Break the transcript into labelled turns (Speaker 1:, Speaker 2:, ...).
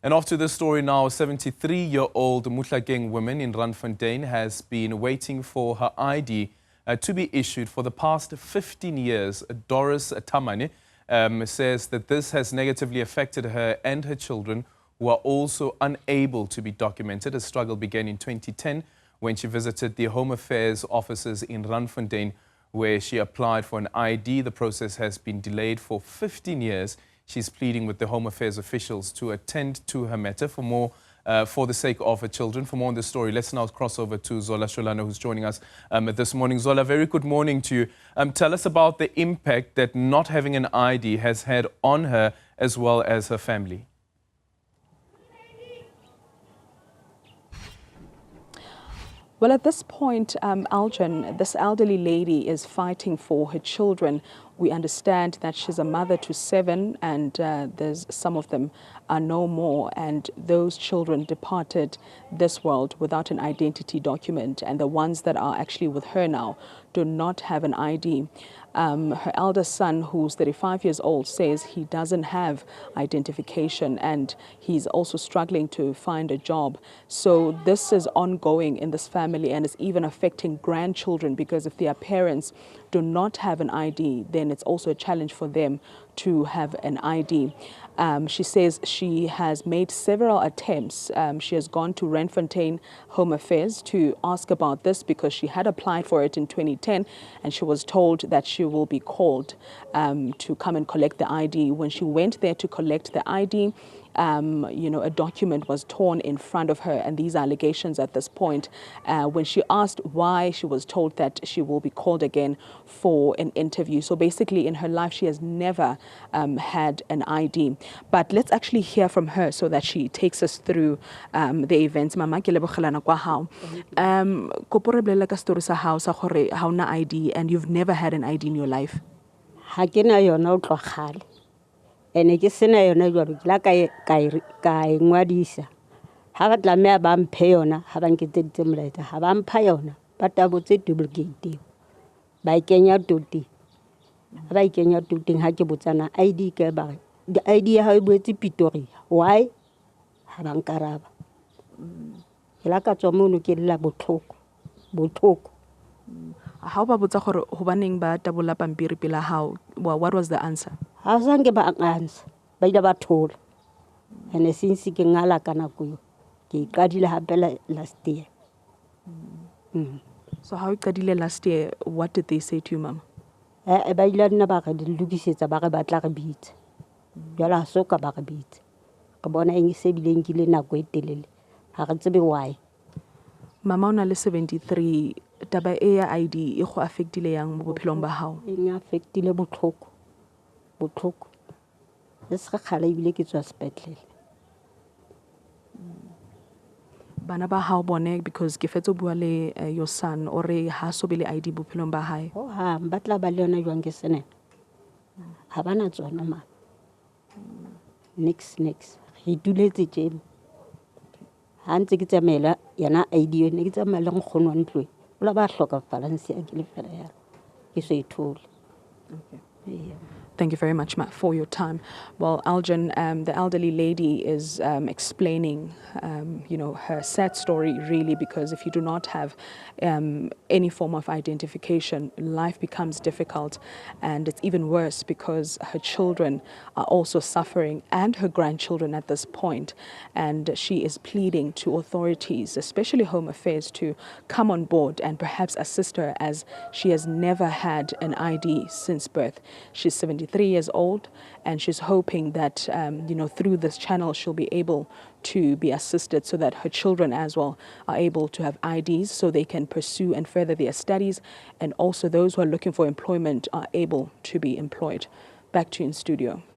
Speaker 1: And off to this story now, a 73-year-old Mohlakeng woman in Randfontein has been waiting for her ID to be issued for the past 15 years. Doris Thamae says that this has negatively affected her and her children, who are also unable to be documented. A struggle began in 2010 when she visited the Home Affairs offices in Randfontein, where she applied for an ID. The process has been delayed for 15 years. She's pleading with the Home Affairs officials to attend to her matter for the sake of her children. For more on this story, let's now cross over to Zola Sholwana, who's joining us this morning. Zola, very good morning to you. Tell us about the impact that not having an ID has had on her as well as her family.
Speaker 2: Well, at this point, Aljan, this elderly lady is fighting for her children. We understand that she's a mother to 7, and there's some of them are no more, and those children departed this world without an identity document, and the ones that are actually with her now do not have an ID. Her eldest son, who's 35 years old, says he doesn't have identification, and he's also struggling to find a job. So this is ongoing in this family, and it's even affecting grandchildren, because if their parents do not have an ID, then it's also a challenge for them to have an ID. She says she has made several attempts. She has gone to Randfontein Home Affairs to ask about this, because she had applied for it in 2010, and she was told that she will be called to come and collect the ID. When she went there to collect the ID, a document was torn in front of her, and these allegations at this point, when she asked why, she was told that she will be called again for an interview. So basically in her life, she has never had an ID. But let's actually hear from her so that she takes us through the events. Mama, ke lebogelana kwa hao. Kopore bolela ka story sa hao sa gore ha una ID and you've never had an ID in your life.
Speaker 3: Ha ke na yona o tlogale. Ene ke sena yona jwalo ke la ka ngwadisa ha ba tlameha ba mphe yona ha ba nketseditse molaetsa ha ba mpha yona ba tabotse duplicate ba ikenya tuti ha ba ikenya tuting ha ke botsana ID ke ba di ID ya ha e boetse Pretoria why ha ba nkaraba ke la ka tswa mono ke lla botlhoko
Speaker 2: How ba botsa gore hobaneng ba tabola pampiri pela hao? What was the answer?
Speaker 3: Ha sange ba answer ba ila ba thola ene since ke ngala kana kuyo ke qadile hape last year.
Speaker 2: So how qadile last year, what did they say to you, mama?
Speaker 3: Ba ila nna ba re di lokisetsa ba re batla re bitse jala so ka ba re bitse ka bona eng se bileng ke le nako e telele ha re tsebe why.
Speaker 2: Mama ona le 73, taba e ya ID e go affectile yang mo bophelong ba hao?
Speaker 3: E nya affectile botlhoko le se kgala ibile ke tswa sepetlele.
Speaker 2: Bana ba hao bone, because ke fetso bua le your son o re ha so be le ID bophelong ba hae.
Speaker 3: Oh ha ba tla ba le yona jwang ke sene ha bana tsona ma next re duletse tjena ha ntse ke tsamela yana ID ne ke tsamela nkgono wa ntlo o la ba hloka balance ya ke le fela ya ke so ithole.
Speaker 2: Okay. Yeah. Thank you very much, Matt, for your time. Well, Aljan, the elderly lady is explaining, her sad story, really, because if you do not have any form of identification, life becomes difficult. And it's even worse because her children are also suffering, and her grandchildren at this point. And she is pleading to authorities, especially Home Affairs, to come on board and perhaps assist her, as she has never had an ID since birth. She's 73 years old, and she's hoping that, through this channel, she'll be able to be assisted so that her children as well are able to have IDs so they can pursue and further their studies, and also those who are looking for employment are able to be employed. Back to you in studio.